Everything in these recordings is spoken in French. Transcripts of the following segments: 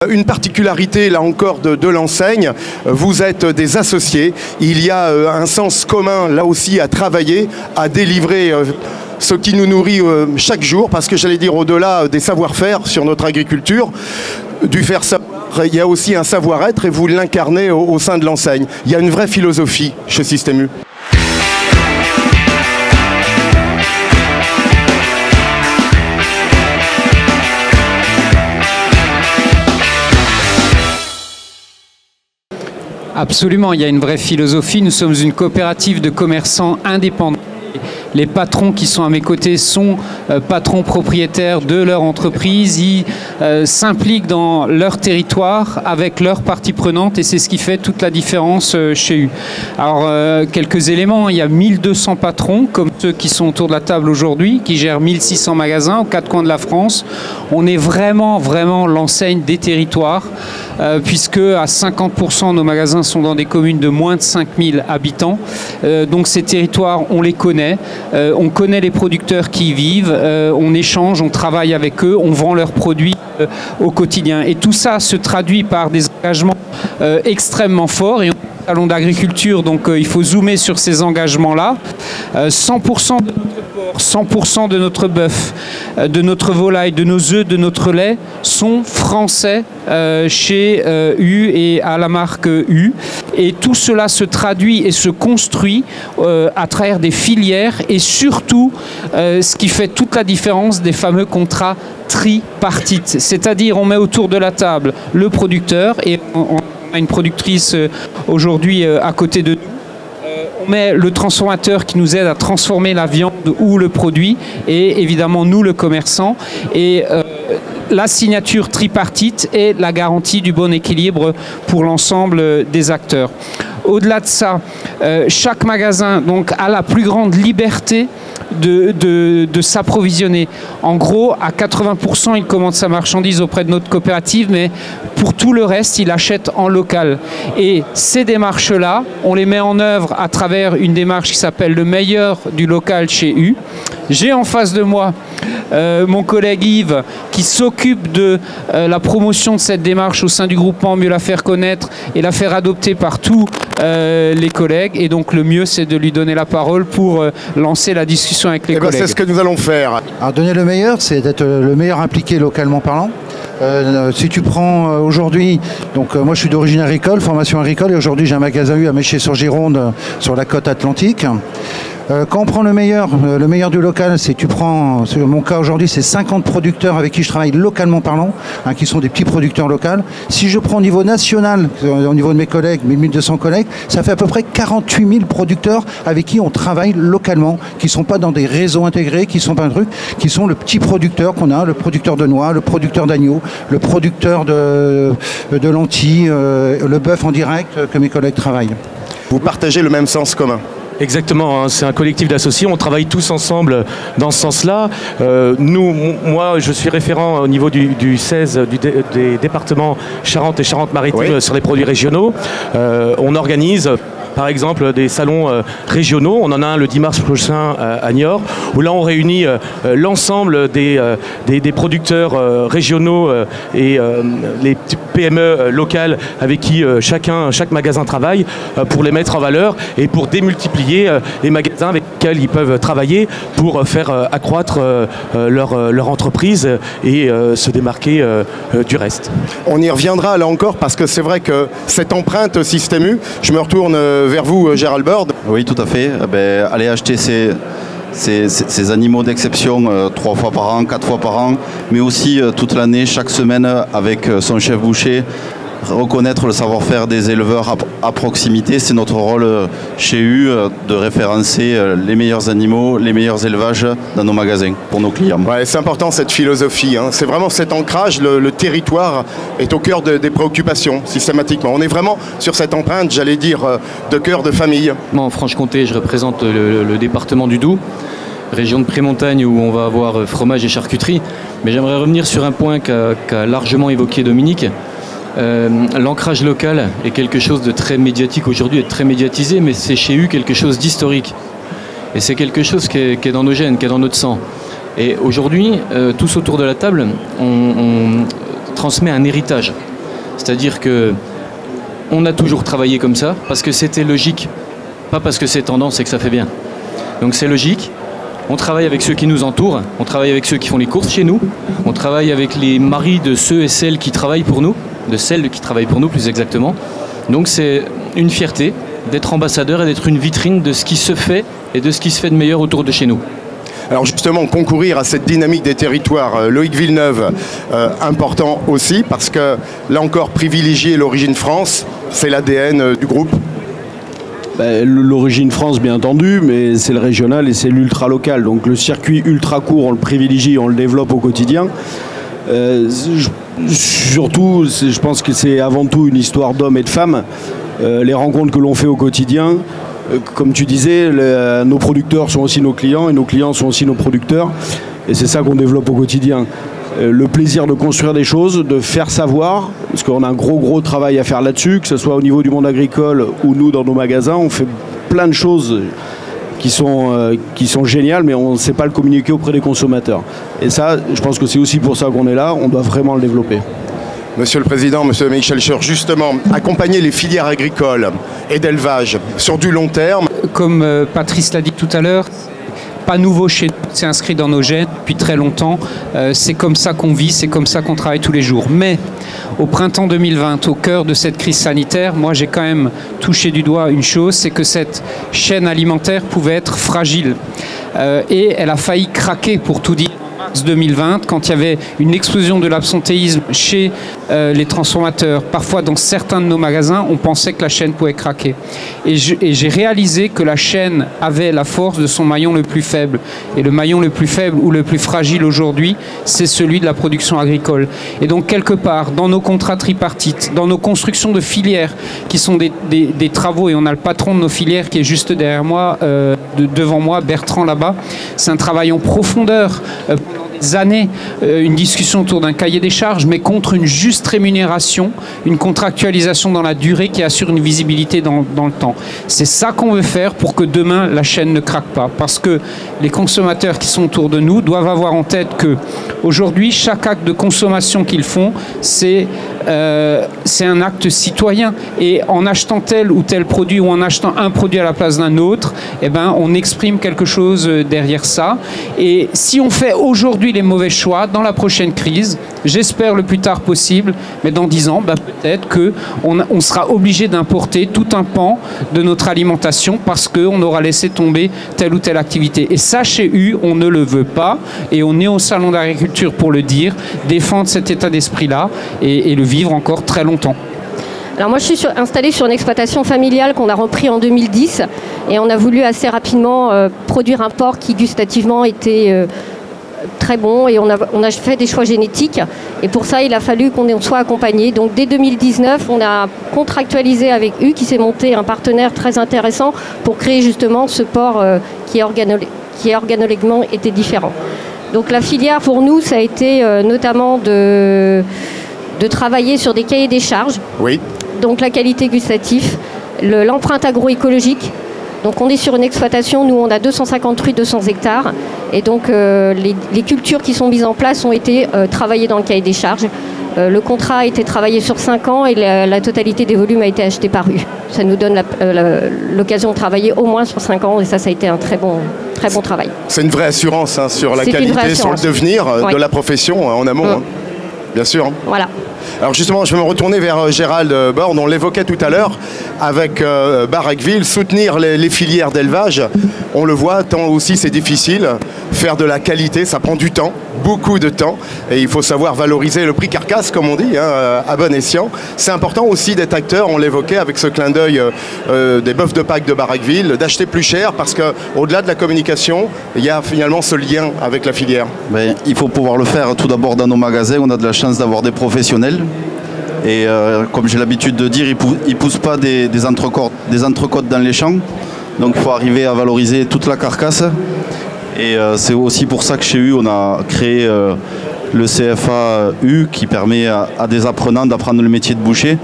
Une particularité, là encore, de l'enseigne, vous êtes des associés. Il y a un sens commun, là aussi, à travailler, à délivrer ce qui nous nourrit chaque jour, parce que j'allais dire, au-delà des savoir-faire sur notre agriculture, du faire savoir, il y a aussi un savoir-être et vous l'incarnez au sein de l'enseigne. Il y a une vraie philosophie chez Système U. Absolument, il y a une vraie philosophie. Nous sommes une coopérative de commerçants indépendants. Les patrons qui sont à mes côtés sont patrons propriétaires de leur entreprise. Ils s'impliquent dans leur territoire avec leurs parties prenantes et c'est ce qui fait toute la différence chez eux. Alors, quelques éléments. Il y a 1200 patrons, comme ceux qui sont autour de la table aujourd'hui, qui gèrent 1600 magasins aux quatre coins de la France. On est vraiment l'enseigne des territoires, puisque à 50% nos magasins sont dans des communes de moins de 5000 habitants. Donc ces territoires, on les connaît. On connaît les producteurs qui y vivent, on échange, on travaille avec eux, on vend leurs produits au quotidien. Et tout ça se traduit par des engagements extrêmement forts. Et on est au salon d'agriculture, donc il faut zoomer sur ces engagements-là. 100% de notre porc, 100% de notre bœuf, de notre volaille, de nos œufs, de notre lait sont français chez U et à la marque U. Et tout cela se traduit et se construit à travers des filières et surtout ce qui fait toute la différence des fameux contrats tripartites. C'est-à-dire on met autour de la table le producteur et on a une productrice aujourd'hui à côté de nous. On met le transformateur qui nous aide à transformer la viande ou le produit et évidemment nous le commerçant. Et la signature tripartite est la garantie du bon équilibre pour l'ensemble des acteurs. Au-delà de ça, chaque magasin donc, a la plus grande liberté de s'approvisionner. En gros, à 80%, il commande sa marchandise auprès de notre coopérative, mais pour tout le reste, il achète en local. Et ces démarches-là, on les met en œuvre à travers une démarche qui s'appelle le meilleur du local chez U. J'ai en face de moi mon collègue Yves qui s'occupe de la promotion de cette démarche au sein du groupement, mieux la faire connaître et la faire adopter par tous les collègues. Et donc le mieux, c'est de lui donner la parole pour lancer la discussion avec les collègues. C'est ce que nous allons faire. Alors donner le meilleur, c'est d'être le meilleur impliqué localement parlant. Si tu prends aujourd'hui, donc moi je suis d'origine agricole, formation agricole, et aujourd'hui j'ai un magasin U à Méché-sur-Gironde sur la côte atlantique. Quand on prend le meilleur du local, c'est tu prends, sur mon cas aujourd'hui, c'est 50 producteurs avec qui je travaille localement parlant, hein, qui sont des petits producteurs locaux. Si je prends au niveau national, au niveau de mes collègues, 1200 collègues, ça fait à peu près 48 000 producteurs avec qui on travaille localement, qui ne sont pas dans des réseaux intégrés, qui sont pas un truc, qui sont le petit producteur qu'on a, le producteur de noix, le producteur d'agneau, le producteur de lentilles, le bœuf en direct que mes collègues travaillent. Vous partagez le même sens commun. Exactement, hein, c'est un collectif d'associés, on travaille tous ensemble dans ce sens-là. Moi, je suis référent au niveau du 16 des départements Charente et Charente-Maritime sur les produits régionaux. On organise par exemple des salons régionaux. On en a un le 10 mars prochain à Niort, où là on réunit l'ensemble des producteurs régionaux et les PME locales avec qui chaque magasin travaille pour les mettre en valeur et pour démultiplier les magasins avec lesquels ils peuvent travailler pour faire accroître leur entreprise et se démarquer du reste. On y reviendra là encore parce que c'est vrai que cette empreinte Système U, je me retourne vers vous Gérald Bird. Oui, tout à fait. Aller acheter ces animaux d'exception 3 fois par an, 4 fois par an, mais aussi toute l'année, chaque semaine avec son chef boucher. Reconnaître le savoir-faire des éleveurs à proximité, c'est notre rôle chez U de référencer les meilleurs animaux, les meilleurs élevages dans nos magasins pour nos clients. Ouais, c'est important cette philosophie, hein. C'est vraiment cet ancrage, le territoire est au cœur des préoccupations systématiquement. On est vraiment sur cette empreinte, j'allais dire, de cœur de famille. Moi en Franche-Comté, je représente le département du Doubs, région de Prémontagne où on va avoir fromage et charcuterie. Mais j'aimerais revenir sur un point qu'a largement évoqué Dominique. L'ancrage local est quelque chose de très médiatique aujourd'hui, est très médiatisé, mais c'est chez U quelque chose d'historique. Et c'est quelque chose qui est dans nos gènes, qui est dans notre sang. Et aujourd'hui, tous autour de la table, on transmet un héritage. C'est-à-dire que on a toujours travaillé comme ça, parce que c'était logique, pas parce que c'est tendance et que ça fait bien. Donc c'est logique. On travaille avec ceux qui nous entourent, on travaille avec ceux qui font les courses chez nous, on travaille avec les maris de ceux et celles qui travaillent pour nous, de celles qui travaillent pour nous plus exactement. Donc c'est une fierté d'être ambassadeur et d'être une vitrine de ce qui se fait et de ce qui se fait de meilleur autour de chez nous. Alors justement, concourir à cette dynamique des territoires, Loïc Villeneuve, important aussi, parce que là encore, privilégier l'origine France, c'est l'ADN du groupe. L'origine France, bien entendu, mais c'est le régional et c'est l'ultra local. Donc le circuit ultra court, on le privilégie, on le développe au quotidien. Surtout, je pense que c'est avant tout une histoire d'hommes et de femmes. Les rencontres que l'on fait au quotidien, comme tu disais, nos producteurs sont aussi nos clients et nos clients sont aussi nos producteurs. Et c'est ça qu'on développe au quotidien. Le plaisir de construire des choses, de faire savoir, parce qu'on a un gros travail à faire là-dessus, que ce soit au niveau du monde agricole ou nous dans nos magasins, on fait plein de choses qui sont géniales, mais on ne sait pas le communiquer auprès des consommateurs. Et ça, je pense que c'est aussi pour ça qu'on est là, on doit vraiment le développer. Monsieur le Président, Monsieur Michel Scheur, justement, accompagner les filières agricoles et d'élevage sur du long terme. Comme Patrice l'a dit tout à l'heure, pas nouveau chez nous, c'est inscrit dans nos gènes depuis très longtemps. C'est comme ça qu'on vit, c'est comme ça qu'on travaille tous les jours. Mais au printemps 2020, au cœur de cette crise sanitaire, moi j'ai quand même touché du doigt une chose, c'est que cette chaîne alimentaire pouvait être fragile. Et elle a failli craquer, pour tout dire. 2020, quand il y avait une explosion de l'absentéisme chez les transformateurs, parfois dans certains de nos magasins, on pensait que la chaîne pouvait craquer. Et j'ai réalisé que la chaîne avait la force de son maillon le plus faible. Et le maillon le plus faible ou le plus fragile aujourd'hui, c'est celui de la production agricole. Et donc, quelque part, dans nos contrats tripartites, dans nos constructions de filières, qui sont des travaux, et on a le patron de nos filières qui est juste derrière moi, devant moi, Bertrand là-bas, c'est un travail en profondeur. Années, une discussion autour d'un cahier des charges, mais contre une juste rémunération, une contractualisation dans la durée qui assure une visibilité dans le temps. C'est ça qu'on veut faire pour que demain la chaîne ne craque pas, parce que les consommateurs qui sont autour de nous doivent avoir en tête que aujourd'hui, chaque acte de consommation qu'ils font, c'est un acte citoyen, et en achetant tel ou tel produit ou en achetant un produit à la place d'un autre, eh ben, on exprime quelque chose derrière ça. Et si on fait aujourd'hui les mauvais choix, dans la prochaine crise, j'espère le plus tard possible, mais dans 10 ans, bah, peut-être qu'on sera obligé d'importer tout un pan de notre alimentation parce qu'on aura laissé tomber telle ou telle activité. Et ça, chez U, on ne le veut pas, et on est au Salon d'agriculture pour le dire, défendre cet état d'esprit-là et le vivre encore très longtemps. Alors moi, je suis installée sur une exploitation familiale qu'on a repris en 2010, et on a voulu assez rapidement produire un porc qui gustativement était très bon, et on a fait des choix génétiques, et pour ça il a fallu qu'on soit accompagné. Donc dès 2019, on a contractualisé avec U, qui s'est monté un partenaire très intéressant pour créer justement ce porc qui organoléguement était différent. Donc la filière pour nous, ça a été notamment de travailler sur des cahiers des charges, oui. Donc la qualité gustative, l'empreinte agroécologique. Donc on est sur une exploitation, nous on a 250 truies, 200 hectares, et donc les cultures qui sont mises en place ont été travaillées dans le cahier des charges. Le contrat a été travaillé sur 5 ans et la totalité des volumes a été achetée par U. Ça nous donne l'occasion de travailler au moins sur 5 ans, et ça a été un très bon travail. C'est une vraie assurance sur la qualité, sur le devenir de la profession en amont. Hein. Bien sûr. Voilà. Alors justement, je vais me retourner vers Gérald Borde. On l'évoquait tout à l'heure avec Barraqueville, soutenir les filières d'élevage. On le voit, tant aussi c'est difficile. Faire de la qualité, ça prend du temps, beaucoup de temps. Et il faut savoir valoriser le prix carcasse, comme on dit, hein, à bon escient. C'est important aussi d'être acteur, on l'évoquait avec ce clin d'œil des bœufs de Pâques de Barraqueville, d'acheter plus cher, parce qu'au-delà de la communication, il y a finalement ce lien avec la filière. Mais il faut pouvoir le faire tout d'abord dans nos magasins. On a de la chance d'avoir des professionnels. Et comme j'ai l'habitude de dire, ils ne poussent pas des entrecôtes dans les champs. Donc il faut arriver à valoriser toute la carcasse. Et c'est aussi pour ça que chez U, on a créé le CFA U, qui permet à des apprenants d'apprendre le métier de boucher.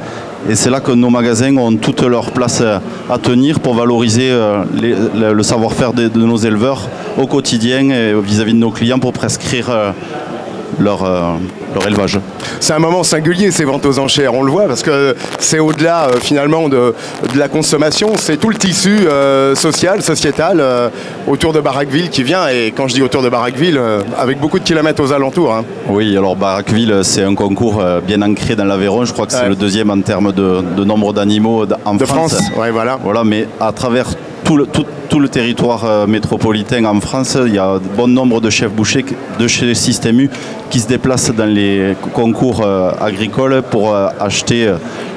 Et c'est là que nos magasins ont toute leur place à tenir pour valoriser le savoir-faire de nos éleveurs au quotidien et vis-à-vis de nos clients, pour prescrire leur élevage. C'est un moment singulier, ces ventes aux enchères, on le voit, parce que c'est au-delà finalement de la consommation, c'est tout le tissu social, sociétal autour de Baraqueville qui vient, et quand je dis autour de Baraqueville, avec beaucoup de kilomètres aux alentours. Hein. Oui, alors Baraqueville, c'est un concours bien ancré dans l'Aveyron, je crois que c'est le deuxième en termes de nombre d'animaux en France. Ouais, voilà. Voilà, mais à travers tout le territoire métropolitain en France, il y a un bon nombre de chefs bouchers de chez Système U qui se déplacent dans les concours agricoles pour acheter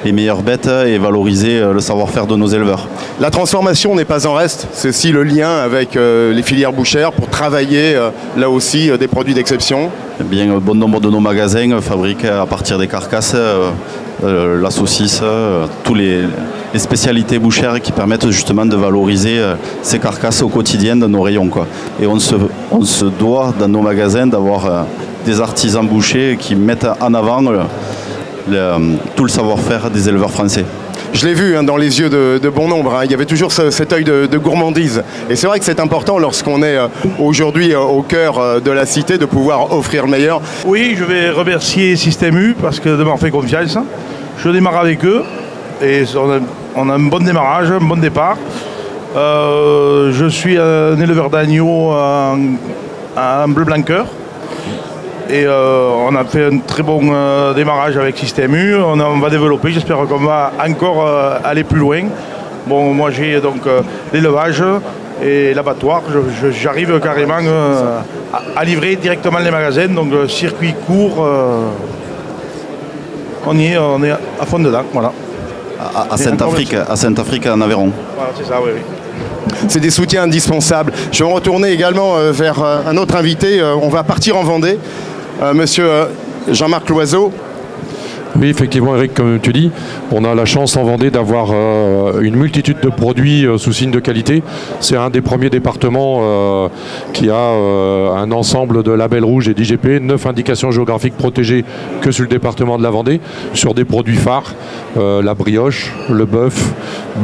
les meilleures bêtes et valoriser le savoir-faire de nos éleveurs. La transformation n'est pas en reste, c'est aussi le lien avec les filières bouchères pour travailler là aussi des produits d'exception. Eh bien, un bon nombre de nos magasins fabriquent à partir des carcasses la saucisse, tous les spécialités bouchères qui permettent justement de valoriser ces carcasses au quotidien dans nos rayons, quoi. Et on se doit dans nos magasins d'avoir des artisans bouchers qui mettent en avant tout le savoir-faire des éleveurs français. Je l'ai vu dans les yeux de bon nombre, il y avait toujours cet œil de gourmandise. Et c'est vrai que c'est important lorsqu'on est aujourd'hui au cœur de la cité de pouvoir offrir le meilleur. Oui, je vais remercier Système U parce que de m'avoir fait confiance. Je démarre avec eux et on a un bon démarrage, un bon départ. Je suis un éleveur d'agneaux en bleu blanc cœur. Et on a fait un très bon démarrage avec Système U. On va développer, j'espère qu'on va encore aller plus loin. Bon, moi j'ai donc l'élevage et l'abattoir. J'arrive carrément à livrer directement les magasins, donc circuit court. On est à fond dedans, voilà. À Saint-Afrique, en Aveyron. Voilà, c'est ça, oui, oui. C'est des soutiens indispensables. Je vais me retourner également vers un autre invité. On va partir en Vendée. Monsieur Jean-Marc Loiseau. Oui, effectivement, Eric, comme tu dis, on a la chance en Vendée d'avoir une multitude de produits sous signe de qualité. C'est un des premiers départements qui a un ensemble de labels rouges et d'IGP, 9 indications géographiques protégées que sur le département de la Vendée, sur des produits phares, la brioche, le bœuf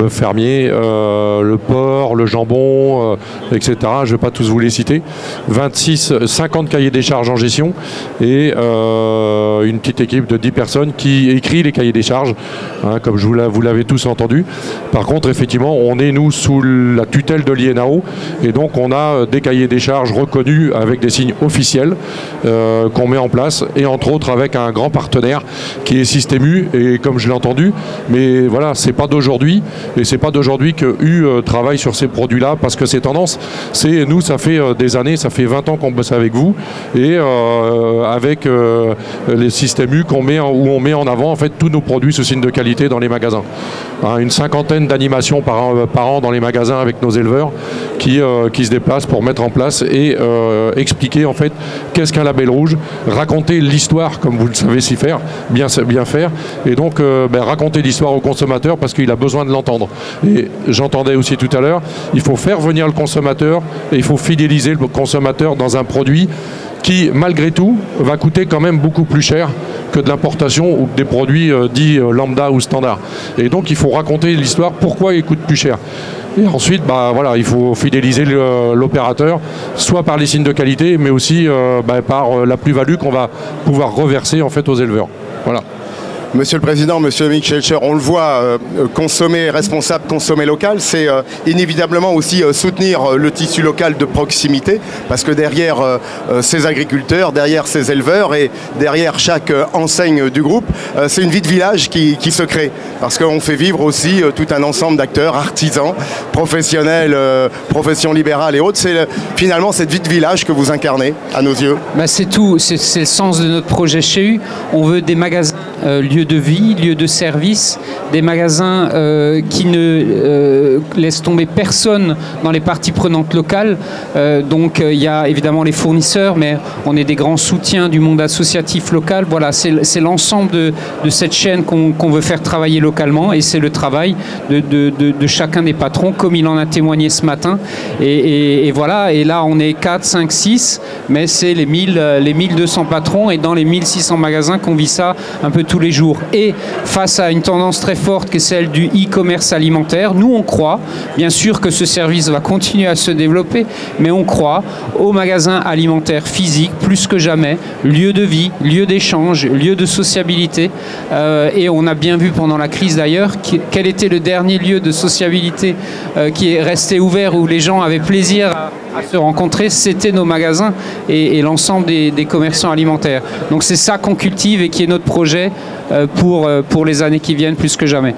fermier, le porc, le jambon, etc. Je ne vais pas tous vous les citer. 50 cahiers des charges en gestion et une petite équipe de 10 personnes qui écrit les cahiers des charges, hein, comme vous l'avez tous entendu. Par contre, effectivement, on est, nous, sous la tutelle de l'INAO, et donc on a des cahiers des charges reconnus avec des signes officiels qu'on met en place, et entre autres avec un grand partenaire qui est Système U, et comme je l'ai entendu, mais voilà, c'est pas d'aujourd'hui, et c'est pas d'aujourd'hui que U travaille sur ces produits-là, parce que c'est tendance. C'est nous, ça fait des années, ça fait 20 ans qu'on bosse avec vous, et avec les Système U où on met en avant en fait tous nos produits sous signe de qualité dans les magasins. Hein, une cinquantaine d'animations par an dans les magasins avec nos éleveurs qui se déplacent pour mettre en place et expliquer en fait qu'est-ce qu'un label rouge, raconter l'histoire comme vous le savez s'y faire, bien faire, et donc raconter l'histoire au consommateur parce qu'il a besoin de l'entendre. Et j'entendais aussi tout à l'heure, il faut faire venir le consommateur et il faut fidéliser le consommateur dans un produit qui, malgré tout, va coûter quand même beaucoup plus cher que de l'importation ou des produits dits lambda ou standard. Et donc, il faut raconter l'histoire, pourquoi il coûte plus cher. Et ensuite, voilà, il faut fidéliser l'opérateur, soit par les signes de qualité, mais aussi par la plus-value qu'on va pouvoir reverser en fait aux éleveurs. Voilà. Monsieur le Président, Monsieur Michel Scher, on le voit, consommer responsable, consommer local, c'est inévitablement aussi soutenir le tissu local de proximité, parce que derrière ces agriculteurs, derrière ces éleveurs et derrière chaque enseigne du groupe, c'est une vie de village qui se crée, parce qu'on fait vivre aussi tout un ensemble d'acteurs, artisans, professionnels, professions libérales et autres. C'est finalement cette vie de village que vous incarnez, à nos yeux. C'est tout, c'est le sens de notre projet chez U. On veut des magasins lieux de vie, lieux de service, des magasins qui ne laissent tomber personne dans les parties prenantes locales. Donc il y a évidemment les fournisseurs, mais on est des grands soutiens du monde associatif local. Voilà, c'est l'ensemble de cette chaîne qu'on veut faire travailler localement, et c'est le travail de chacun des patrons, comme il en a témoigné ce matin. Et voilà, et là on est 4, 5, 6, mais c'est les 1200 patrons, et dans les 1600 magasins qu'on vit ça un peu tous les jours. jours et face à une tendance très forte qui est celle du e-commerce alimentaire, nous on croit, bien sûr que ce service va continuer à se développer, mais on croit aux magasins alimentaires physiques plus que jamais, lieu de vie, lieu d'échange, lieu de sociabilité. Et on a bien vu pendant la crise d'ailleurs quel était le dernier lieu de sociabilité qui est resté ouvert où les gens avaient plaisir à se rencontrer, c'était nos magasins et l'ensemble des commerçants alimentaires. Donc c'est ça qu'on cultive et qui est notre projet pour les années qui viennent plus que jamais.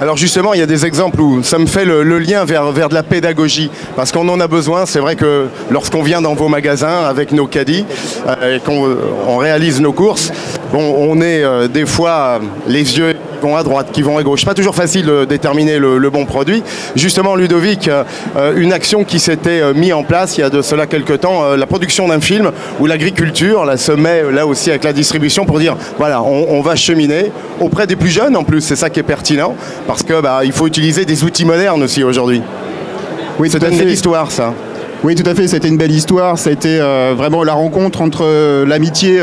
Alors justement, il y a des exemples où ça me fait le lien vers de la pédagogie, parce qu'on en a besoin. C'est vrai que lorsqu'on vient dans vos magasins avec nos caddies et qu'on réalise nos courses, bon, on est des fois les yeux qui vont à droite, qui vont à gauche. Pas toujours facile de déterminer le bon produit. Justement, Ludovic, une action qui s'était mise en place il y a de cela quelques temps, la production d'un film où l'agriculture là, se met là aussi avec la distribution pour dire, voilà, on va cheminer auprès des plus jeunes en plus, c'est ça qui est pertinent, parce que il faut utiliser des outils modernes aussi aujourd'hui. Oui, c'est une belle histoire ça. Oui, tout à fait, c'était une belle histoire. Ça a été vraiment la rencontre entre l'amitié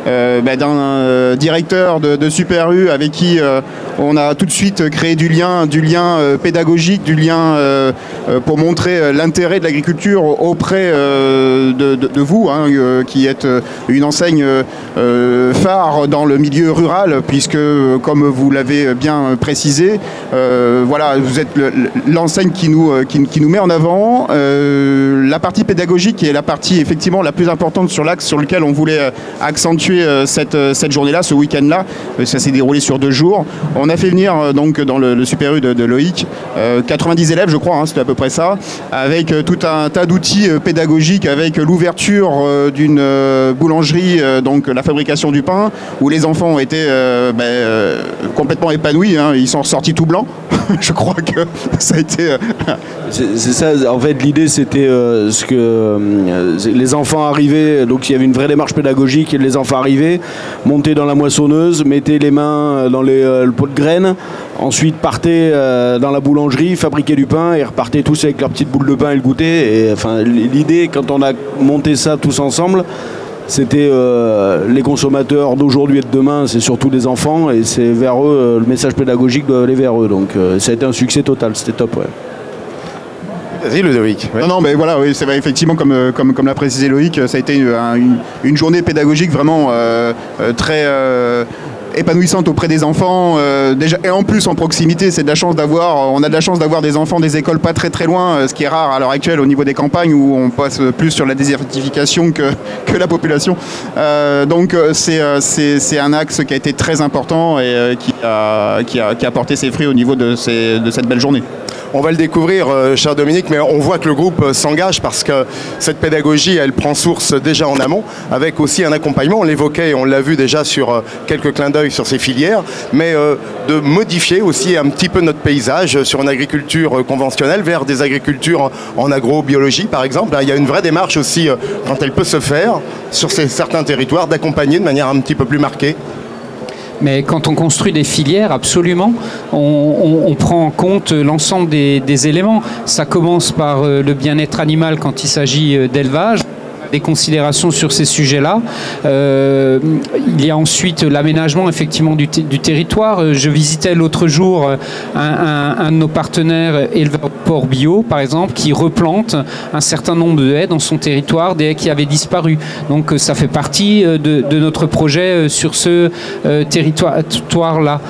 d'un directeur de Super U avec qui on a tout de suite créé du lien pédagogique, du lien pour montrer l'intérêt de l'agriculture auprès de vous, qui êtes une enseigne phare dans le milieu rural, puisque, comme vous l'avez bien précisé, voilà, vous êtes l'enseigne qui nous met en avant. La partie pédagogique qui est la partie effectivement la plus importante sur l'axe sur lequel on voulait accentuer cette journée-là, ce week-end-là. Ça s'est déroulé sur 2 jours. On a fait venir donc dans le Super U de Loïc 90 élèves, je crois, c'était à peu près ça, avec tout un tas d'outils pédagogiques, avec l'ouverture d'une boulangerie, donc la fabrication du pain, où les enfants ont été complètement épanouis, ils sont ressortis tout blancs. Je crois que ça a été... C'est ça, en fait, l'idée c'était les enfants arrivaient, donc il y avait une vraie démarche pédagogique, et les enfants arrivaient, montaient dans la moissonneuse, mettaient les mains dans le pot de graines, ensuite partaient dans la boulangerie, fabriquaient du pain et repartaient tous avec leur petite boule de pain et le goûter. Et enfin, l'idée, quand on a monté ça tous ensemble, c'était les consommateurs d'aujourd'hui et de demain, c'est surtout des enfants, et c'est vers eux, le message pédagogique doit aller vers eux. Donc ça a été un succès total, c'était top. Ouais. Vas-y Ludovic. Ouais. Non, mais voilà, oui, c'est vrai, effectivement, comme l'a précisé Loïc, ça a été une journée pédagogique vraiment très épanouissante auprès des enfants, déjà, et en plus en proximité. On a de la chance d'avoir des enfants des écoles pas très très loin, ce qui est rare à l'heure actuelle au niveau des campagnes où on passe plus sur la désertification que la population. Donc c'est un axe qui a été très important et qui a porté ses fruits au niveau de cette belle journée. On va le découvrir, cher Dominique, mais on voit que le groupe s'engage parce que cette pédagogie, elle prend source déjà en amont, avec aussi un accompagnement. On l'évoquait, on l'a vu déjà sur quelques clins d'œil sur ces filières, mais de modifier aussi un petit peu notre paysage sur une agriculture conventionnelle vers des agricultures en agrobiologie, par exemple. Il y a une vraie démarche aussi, quand elle peut se faire, sur certains territoires, d'accompagner de manière un petit peu plus marquée. Mais quand on construit des filières, absolument, on prend en compte l'ensemble des éléments. Ça commence par le bien-être animal quand il s'agit d'élevage. Des considérations sur ces sujets-là. Il y a ensuite l'aménagement effectivement du territoire. Je visitais l'autre jour un de nos partenaires éleveurs porc bio, par exemple, qui replante un certain nombre de haies dans son territoire, des haies qui avaient disparu. Donc ça fait partie de notre projet sur ce territoire-là.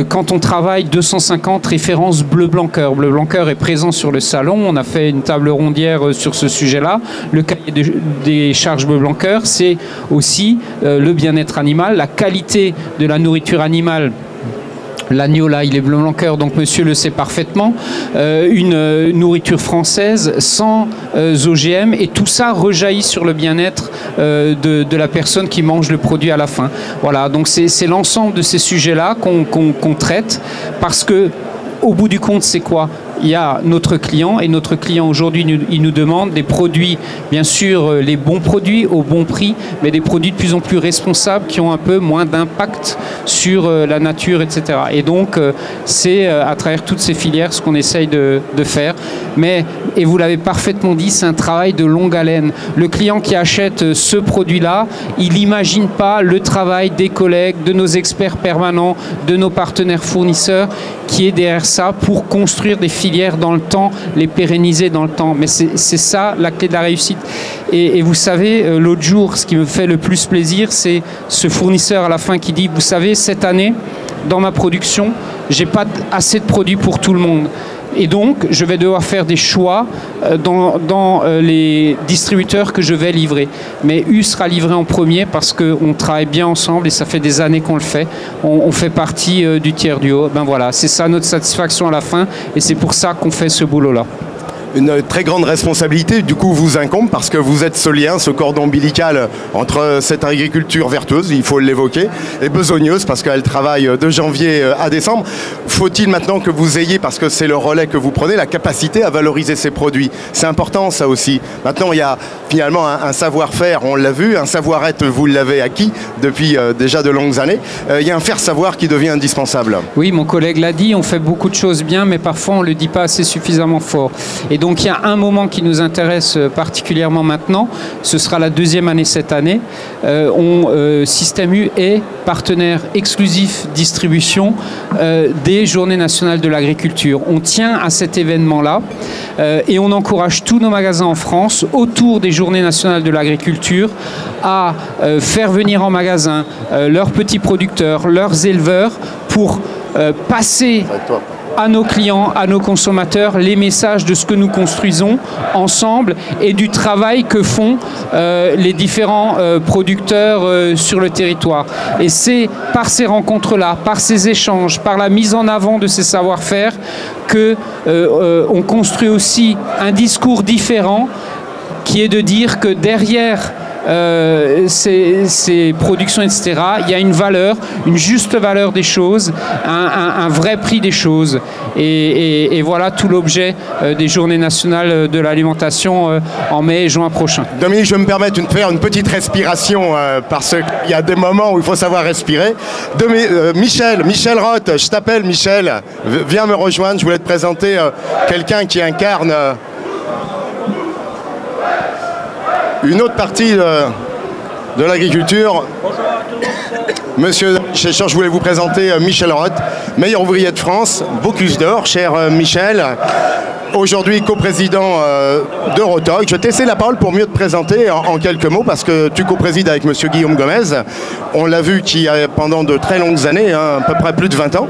Quand on travaille 250 références bleu-blanc-cœur. Bleu-blanc-cœur est présent sur le salon. On a fait une table rondière sur ce sujet-là. Le cahier des charges bleu-blanc-cœur, c'est aussi le bien-être animal, la qualité de la nourriture animale. L'agneau, là, il est bleu-blanc-cœur, donc monsieur le sait parfaitement. Une nourriture française sans OGM, et tout ça rejaillit sur le bien-être de la personne qui mange le produit à la fin. Voilà, donc c'est l'ensemble de ces sujets-là qu'on traite, parce que, au bout du compte, c'est quoi ? il y a notre client, et notre client aujourd'hui, il nous demande des produits, bien sûr, les bons produits au bon prix, mais des produits de plus en plus responsables qui ont un peu moins d'impact sur la nature, etc. Et donc, c'est à travers toutes ces filières ce qu'on essaye de faire. Mais, et vous l'avez parfaitement dit, c'est un travail de longue haleine. Le client qui achète ce produit-là, il n'imagine pas le travail des collègues, de nos experts permanents, de nos partenaires fournisseurs qui est derrière ça pour construire des filières dans le temps, les pérenniser dans le temps. Mais c'est ça la clé de la réussite. Et vous savez, l'autre jour, ce qui me fait le plus plaisir, c'est ce fournisseur à la fin qui dit, vous savez, cette année, dans ma production, j'ai pas assez de produits pour tout le monde. Et donc, je vais devoir faire des choix dans les distributeurs que je vais livrer. Mais U sera livré en premier parce qu'on travaille bien ensemble et ça fait des années qu'on le fait. On fait partie du tiers du haut. Ben voilà, c'est ça notre satisfaction à la fin et c'est pour ça qu'on fait ce boulot-là. Une très grande responsabilité, du coup, vous incombe parce que vous êtes ce lien, ce cordon ombilical entre cette agriculture vertueuse, il faut l'évoquer, et besogneuse parce qu'elle travaille de janvier à décembre. Faut-il maintenant que vous ayez, parce que c'est le relais que vous prenez, la capacité à valoriser ces produits? C'est important, ça aussi. Maintenant, il y a finalement un savoir-faire, on l'a vu, un savoir-être, vous l'avez acquis depuis déjà de longues années. Il y a un faire-savoir qui devient indispensable. Oui, mon collègue l'a dit, on fait beaucoup de choses bien, mais parfois on ne le dit pas assez suffisamment fort. Et donc il y a un moment qui nous intéresse particulièrement maintenant, ce sera la deuxième année cette année. Système U est partenaire exclusif distribution des Journées nationales de l'agriculture. On tient à cet événement-là et on encourage tous nos magasins en France autour des Journées nationales de l'agriculture à faire venir en magasin leurs petits producteurs, leurs éleveurs pour passer à nos clients, à nos consommateurs, les messages de ce que nous construisons ensemble et du travail que font les différents producteurs sur le territoire. Et c'est par ces rencontres-là, par ces échanges, par la mise en avant de ces savoir-faire qu'on construit aussi un discours différent qui est de dire que derrière ces productions, etc., il y a une valeur, une juste valeur des choses, un vrai prix des choses. Et voilà tout l'objet des Journées nationales de l'alimentation en mai et juin prochain. Dominique, je vais me permettre de faire une petite respiration parce qu'il y a des moments où il faut savoir respirer. Michel Roth, je t'appelle Michel, viens me rejoindre, je voulais te présenter quelqu'un qui incarne une autre partie de l'agriculture. Monsieur Chécheur, je voulais vous présenter Michel Roth, meilleur ouvrier de France, Bocuse d'Or, cher Michel. Aujourd'hui coprésident d'Eurotoc. Je vais te laisser la parole pour mieux te présenter en quelques mots parce que tu coprésides avec monsieur Guillaume Gomez. On l'a vu qui a pendant de très longues années, à peu près plus de 20 ans,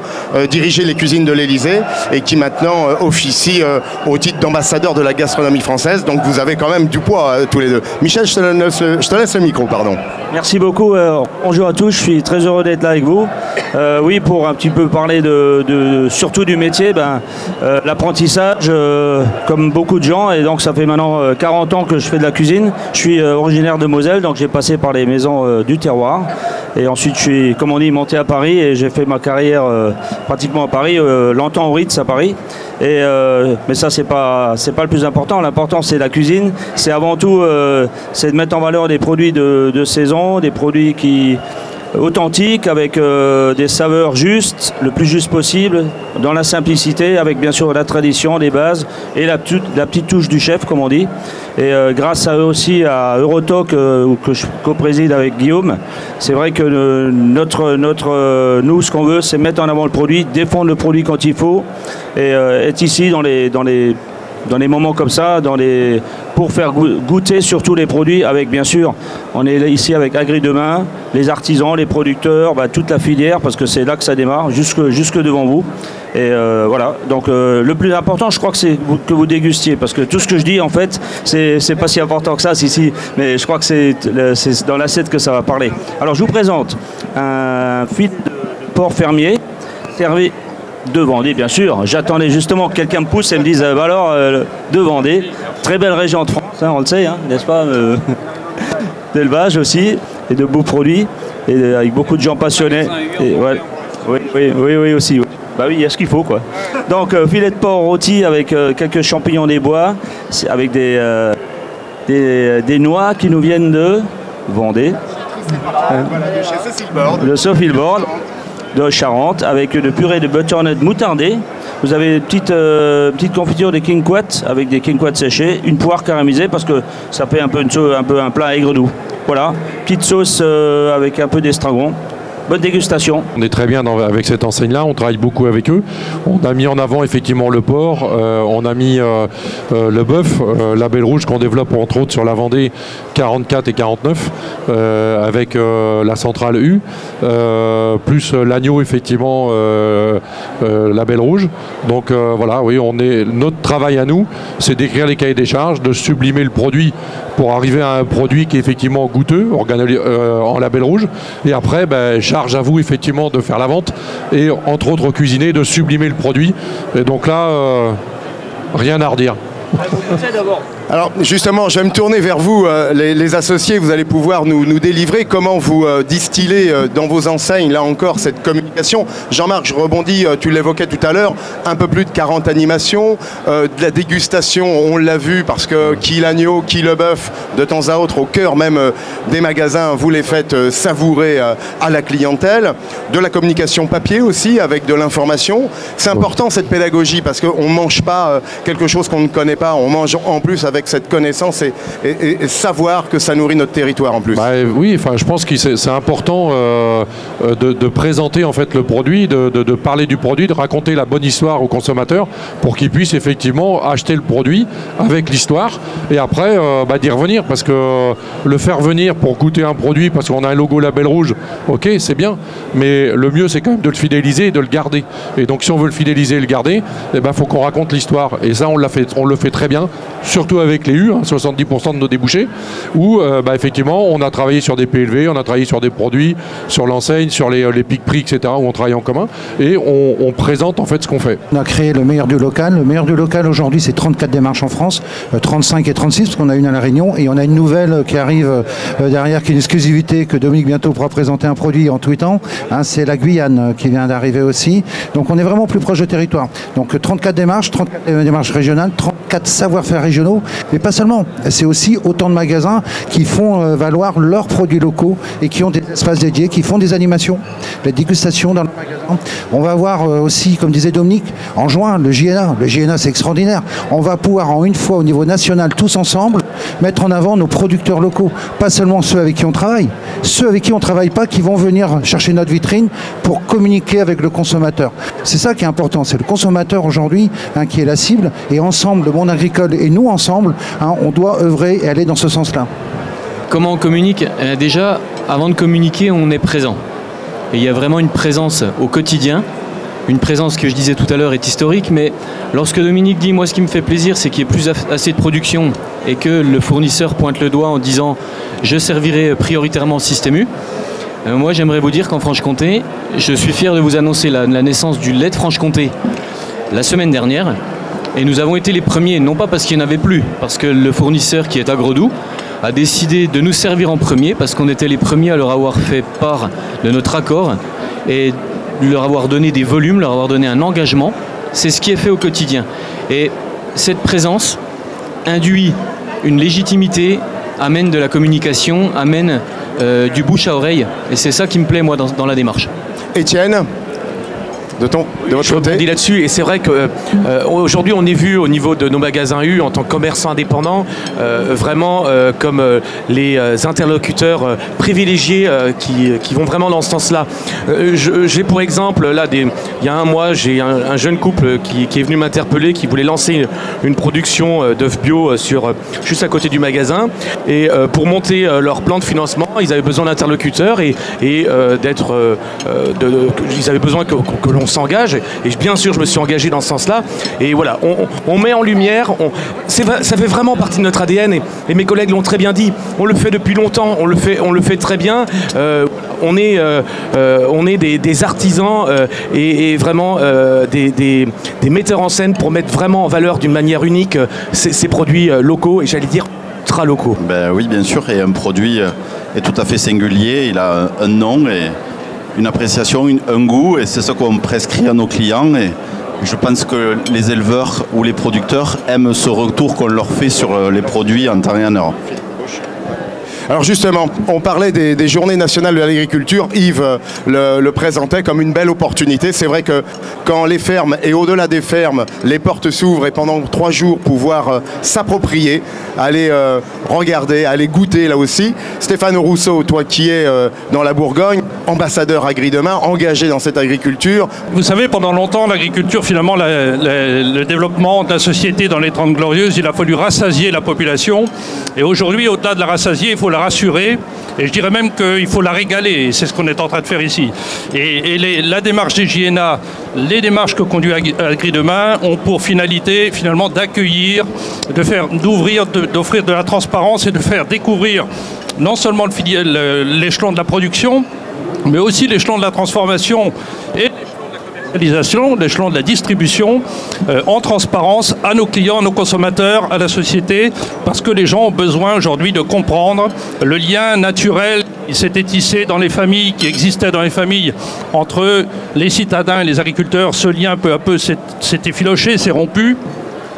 dirigé les cuisines de l'Élysée et qui maintenant officie au titre d'ambassadeur de la gastronomie française. Donc vous avez quand même du poids tous les deux. Michel, je te laisse le micro, pardon. Merci beaucoup. Bonjour à tous, je suis très heureux d'être là avec vous. Oui, pour un petit peu parler surtout du métier, l'apprentissage, comme beaucoup de gens, et donc ça fait maintenant 40 ans que je fais de la cuisine. Je suis originaire de Moselle, donc j'ai passé par les maisons du terroir. Et ensuite, je suis, comme on dit, monté à Paris et j'ai fait ma carrière pratiquement à Paris, longtemps au Ritz à Paris. Mais ça, c'est pas le plus important. L'important, c'est la cuisine. C'est avant tout c'est de mettre en valeur des produits de saison, des produits authentiques, avec des saveurs justes, le plus juste possible, dans la simplicité, avec bien sûr la tradition, les bases et la petite touche du chef, comme on dit. Et grâce à eux aussi, à Eurotoc, que je co-préside avec Guillaume, c'est vrai que nous, ce qu'on veut, c'est mettre en avant le produit, défendre le produit quand il faut, et être ici dans les moments comme ça, pour faire goûter surtout les produits avec, bien sûr, on est ici avec Agri Demain, les artisans, les producteurs, toute la filière, parce que c'est là que ça démarre, jusque devant vous. Et voilà, donc le plus important, je crois que c'est que vous dégustiez, parce que tout ce que je dis, en fait, c'est pas si important que ça, mais je crois que c'est dans l'assiette que ça va parler. Alors, je vous présente un filet de porc fermier, servi de Vendée, bien sûr. J'attendais justement que quelqu'un me pousse et me dise de Vendée, très belle région de France, on le sait, n'est-ce pas, d'élevage aussi et de beaux produits et avec beaucoup de gens passionnés. Et, ouais, oui aussi. Bah oui, il y a ce qu'il faut quoi. Donc filet de porc rôti avec quelques champignons des bois, avec des noix qui nous viennent de Vendée. Le Sophilboard de Charente avec une purée de butternut moutardé. Vous avez une petite confiture de kumquat avec des kumquats séchés, une poire caramélisée parce que ça fait un peu un plat aigre-doux. Voilà, petite sauce avec un peu d'estragon. Bonne dégustation. On est très bien avec cette enseigne-là, on travaille beaucoup avec eux. On a mis en avant effectivement le porc, on a mis le bœuf, label rouge qu'on développe entre autres sur la Vendée 44 et 49, avec la centrale U, plus l'agneau effectivement label rouge. Donc voilà, oui, notre travail à nous, c'est d'écrire les cahiers des charges, de sublimer le produit pour arriver à un produit qui est effectivement goûteux, en label rouge. Et après, charge à vous effectivement de faire la vente et entre autres au cuisinier de sublimer le produit. Et donc là, rien à redire. Alors justement, je vais me tourner vers vous, les associés. Vous allez pouvoir nous délivrer comment vous distillez dans vos enseignes, là encore, cette communication. Jean-Marc, je rebondis, tu l'évoquais tout à l'heure, un peu plus de 40 animations, de la dégustation, on l'a vu, parce que qui l'agneau, qui le bœuf, de temps à autre, au cœur même des magasins, vous les faites savourer à la clientèle. De la communication papier aussi, avec de l'information. C'est important cette pédagogie, parce qu'on ne mange pas quelque chose qu'on ne connaît pas, on mange en plus avec cette connaissance et savoir que ça nourrit notre territoire en plus. Oui, enfin, je pense que c'est important de présenter en fait le produit, de parler du produit, de raconter la bonne histoire aux consommateurs pour qu'ils puissent effectivement acheter le produit avec l'histoire et après d'y revenir, parce que le faire venir pour goûter un produit parce qu'on a un logo label rouge, ok, c'est bien, mais le mieux c'est quand même de le fidéliser et de le garder. Et donc si on veut le fidéliser et le garder, faut qu'on raconte l'histoire. Et ça on le fait très bien, surtout avec les U, 70% de nos débouchés, où effectivement on a travaillé sur des PLV, on a travaillé sur des produits, sur l'enseigne, sur les pics prix, etc., où on travaille en commun, et on présente en fait ce qu'on fait. On a créé le meilleur du local. Le meilleur du local aujourd'hui, c'est 34 démarches en France, 35 et 36, parce qu'on a une à La Réunion, et on a une nouvelle qui arrive derrière, qui est une exclusivité, que Dominique bientôt pourra présenter un produit en tweetant. C'est la Guyane qui vient d'arriver aussi. Donc on est vraiment plus proche du territoire. Donc 34 démarches régionales, 34 savoir-faire régionaux, mais pas seulement. C'est aussi autant de magasins qui font valoir leurs produits locaux et qui ont des espaces dédiés, qui font des animations, la dégustation dans le magasin. On va avoir aussi, comme disait Dominique, en juin, le JNA. Le JNA, c'est extraordinaire. On va pouvoir en une fois au niveau national, tous ensemble, mettre en avant nos producteurs locaux. Pas seulement ceux avec qui on travaille, ceux avec qui on ne travaille pas, qui vont venir chercher notre vitrine pour communiquer avec le consommateur. C'est ça qui est important, c'est le consommateur aujourd'hui qui est la cible, et ensemble, le monde agricole et nous ensemble, on doit œuvrer et aller dans ce sens-là. Comment on communique? Déjà, avant de communiquer, on est présent. Et il y a vraiment une présence au quotidien, une présence que je disais tout à l'heure est historique, mais lorsque Dominique dit, moi ce qui me fait plaisir, c'est qu'il n'y ait plus assez de production et que le fournisseur pointe le doigt en disant je servirai prioritairement Système U, moi j'aimerais vous dire qu'en Franche-Comté, je suis fier de vous annoncer la naissance du lait de Franche-Comté la semaine dernière. Et nous avons été les premiers, non pas parce qu'il n'y en avait plus, parce que le fournisseur qui est Agrodoux a décidé de nous servir en premier, parce qu'on était les premiers à leur avoir fait part de notre accord et leur avoir donné des volumes, leur avoir donné un engagement. C'est ce qui est fait au quotidien. Et cette présence induit une légitimité, amène de la communication, amène du bouche à oreille. Et c'est ça qui me plaît, moi, dans la démarche. Étienne, de votre côté. Je rebondis là-dessus, et c'est vrai qu'aujourd'hui on est vu au niveau de nos magasins U en tant que commerçants indépendants vraiment comme les interlocuteurs privilégiés qui vont vraiment dans ce sens-là. J'ai pour exemple, là, il y a un mois, j'ai un jeune couple qui est venu m'interpeller, qui voulait lancer une production d'œufs bio juste à côté du magasin, et pour monter leur plan de financement, ils avaient besoin d'interlocuteurs et ils avaient besoin que l'on s'engage, et bien sûr je me suis engagé dans ce sens-là, et voilà, on met en lumière, ça fait vraiment partie de notre ADN, et mes collègues l'ont très bien dit, on le fait depuis longtemps, on le fait très bien, on est des artisans et vraiment des metteurs en scène pour mettre vraiment en valeur d'une manière unique ces produits locaux, et j'allais dire ultra locaux. Oui, bien sûr, et un produit est tout à fait singulier, il a un nom, une appréciation, un goût, et c'est ça qu'on prescrit à nos clients. Et je pense que les éleveurs ou les producteurs aiment ce retour qu'on leur fait sur les produits en temps et en heure. Alors justement, on parlait des journées nationales de l'agriculture. Yves le présentait comme une belle opportunité. C'est vrai que quand les fermes et au-delà des fermes, les portes s'ouvrent et pendant 3 jours pouvoir s'approprier, aller regarder, aller goûter là aussi. Stéphane Rousseau, toi qui es dans la Bourgogne, ambassadeur Agri-Demain, engagé dans cette agriculture. Vous savez, pendant longtemps, l'agriculture, finalement, le développement de la société dans les 30 Glorieuses, il a fallu rassasier la population. Et aujourd'hui, au-delà de la rassasier, il faut la rassurer, et je dirais même qu'il faut la régaler, et c'est ce qu'on est en train de faire ici. Et la démarche des JNA, les démarches que conduit Agri-Demain ont pour finalité finalement d'accueillir, d'offrir de la transparence et de faire découvrir non seulement l'échelon de la production, mais aussi l'échelon de la transformation et l'échelon de la distribution en transparence à nos clients, à nos consommateurs, à la société, parce que les gens ont besoin aujourd'hui de comprendre le lien naturel qui s'était tissé dans les familles, qui existait dans les familles entre les citadins et les agriculteurs. Ce lien peu à peu s'est effiloché, s'est rompu.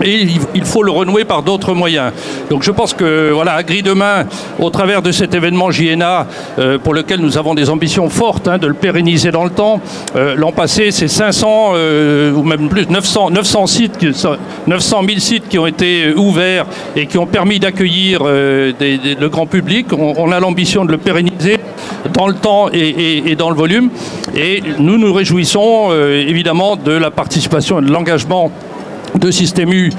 Et il faut le renouer par d'autres moyens. Donc je pense que voilà, Agri-Demain, au travers de cet événement JNA, pour lequel nous avons des ambitions fortes de le pérenniser dans le temps, l'an passé, c'est 500 ou même plus, 900 000 sites qui ont été ouverts et qui ont permis d'accueillir le grand public. On a l'ambition de le pérenniser dans le temps et dans le volume. Et nous nous réjouissons évidemment de la participation et de l'engagement de Système U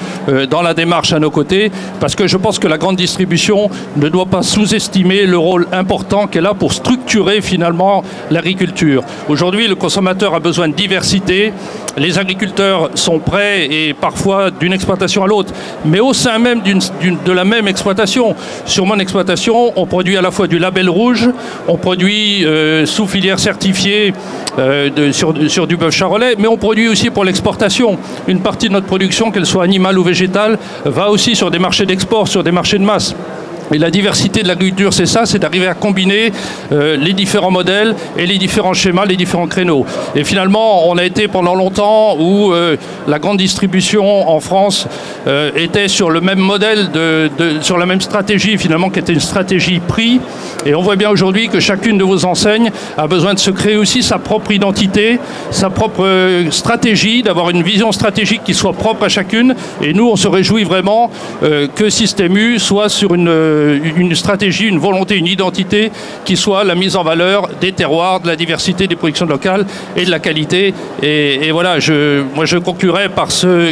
dans la démarche à nos côtés, parce que je pense que la grande distribution ne doit pas sous-estimer le rôle important qu'elle a pour structurer finalement l'agriculture. Aujourd'hui, le consommateur a besoin de diversité, les agriculteurs sont prêts et parfois d'une exploitation à l'autre, mais au sein même de la même exploitation. Sur mon exploitation, on produit à la fois du label rouge, on produit sous filière certifiée sur du bœuf charolais, mais on produit aussi pour l'exportation. Une partie de notre production, qu'elle soit animale ou végétale, va aussi sur des marchés d'export, sur des marchés de masse. Et la diversité de l'agriculture, c'est ça, c'est d'arriver à combiner les différents modèles et les différents schémas, les différents créneaux. Et finalement, on a été pendant longtemps où la grande distribution en France était sur le même modèle, sur la même stratégie finalement, qui était une stratégie prix. Et on voit bien aujourd'hui que chacune de vos enseignes a besoin de se créer aussi sa propre identité, sa propre stratégie, d'avoir une vision stratégique qui soit propre à chacune. Et nous, on se réjouit vraiment que Système U soit sur une stratégie, une volonté, une identité qui soit la mise en valeur des terroirs, de la diversité des productions locales et de la qualité. Et voilà, moi je conclurai par ce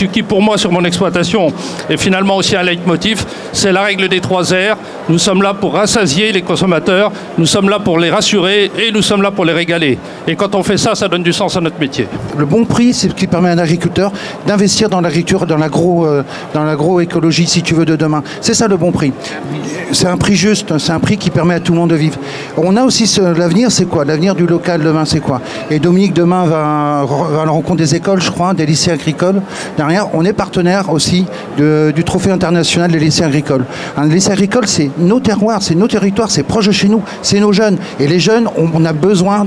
qui pour moi sur mon exploitation est finalement aussi un leitmotiv, c'est la règle des 3 R. Nous sommes là pour rassasier les consommateurs, nous sommes là pour les rassurer et nous sommes là pour les régaler. Et quand on fait ça, ça donne du sens à notre métier. Le bon prix, c'est ce qui permet à un agriculteur d'investir dans l'agriculture, dans l'agroécologie, si tu veux, de demain. C'est ça le bon prix. C'est un prix juste, c'est un prix qui permet à tout le monde de vivre. On a aussi l'avenir, c'est quoi? L'avenir du local demain, c'est quoi? Et Dominique demain va à la rencontre des écoles, je crois, des lycées agricoles. Derrière, on est partenaire aussi du Trophée international des lycées agricoles. Un lycée agricole, c'est nos terroirs, c'est nos territoires, c'est proche de chez nous, c'est nos jeunes. Et les jeunes, on a besoin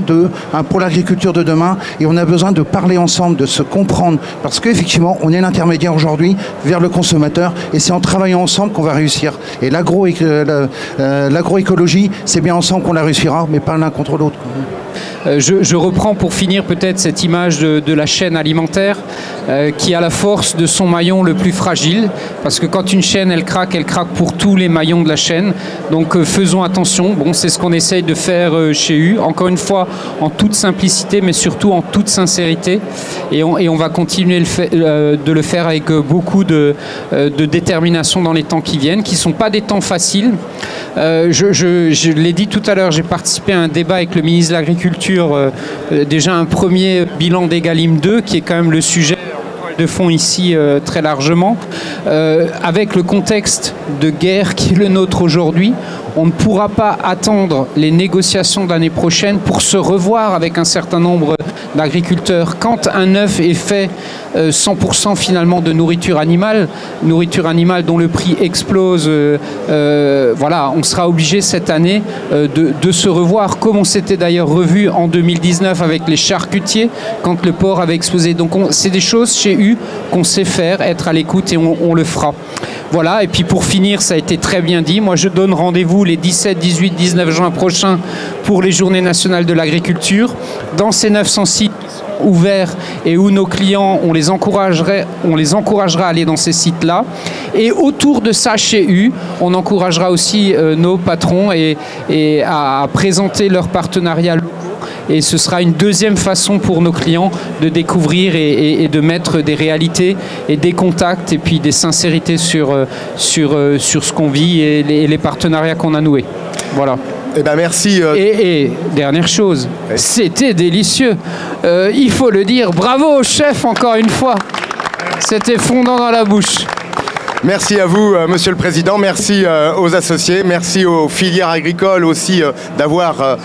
pour l'agriculture de demain, et on a besoin de parler ensemble, de se comprendre, parce qu'effectivement, on est l'intermédiaire aujourd'hui vers le consommateur, et c'est en travaillant ensemble qu'on va réussir. Et l'agroécologie, c'est bien ensemble qu'on la réussira, mais pas l'un contre l'autre. Je reprends pour finir peut-être cette image de la chaîne alimentaire qui a la force de son maillon le plus fragile, parce que quand une chaîne elle craque pour tous les maillons de la chaîne. Donc faisons attention. Bon, c'est ce qu'on essaye de faire chez U, encore une fois en toute simplicité, mais surtout en toute sincérité, et on va continuer de le faire avec beaucoup de détermination dans les temps qui viennent, qui ne sont pas des temps faciles. Je l'ai dit tout à l'heure, j'ai participé à un débat avec le ministre de l'Agriculture, déjà un premier bilan d'Egalim 2, qui est quand même le sujet de fond ici très largement. avec le contexte de guerre qui est le nôtre aujourd'hui, on ne pourra pas attendre les négociations de l'année prochaine pour se revoir avec un certain nombre d'agriculteurs. Quand un œuf est fait 100% finalement de nourriture animale dont le prix explose, voilà, on sera obligé cette année de se revoir, comme on s'était d'ailleurs revu en 2019 avec les charcutiers, quand le porc avait explosé. Donc c'est des choses chez U qu'on sait faire, être à l'écoute, et on le fera. Voilà, et puis pour finir, ça a été très bien dit, moi je donne rendez-vous les 17, 18, 19 juin prochains pour les Journées nationales de l'agriculture. Dans ces 900 sites ouverts et où nos clients, on les encouragera à aller dans ces sites-là. Et autour de ça, chez U, on encouragera aussi nos patrons et à présenter leurs partenariats locaux. Et ce sera une deuxième façon pour nos clients de découvrir et de mettre des réalités et des contacts et puis des sincérités sur ce qu'on vit et les partenariats qu'on a noués. Voilà. Eh ben merci. Et dernière chose, c'était délicieux. Il faut le dire, bravo au chef encore une fois. C'était fondant dans la bouche. Merci à vous, Monsieur le Président. Merci aux associés. Merci aux filières agricoles aussi d'avoir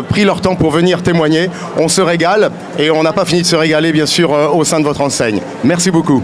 pris leur temps pour venir témoigner. On se régale et on n'a pas fini de se régaler, bien sûr, au sein de votre enseigne. Merci beaucoup.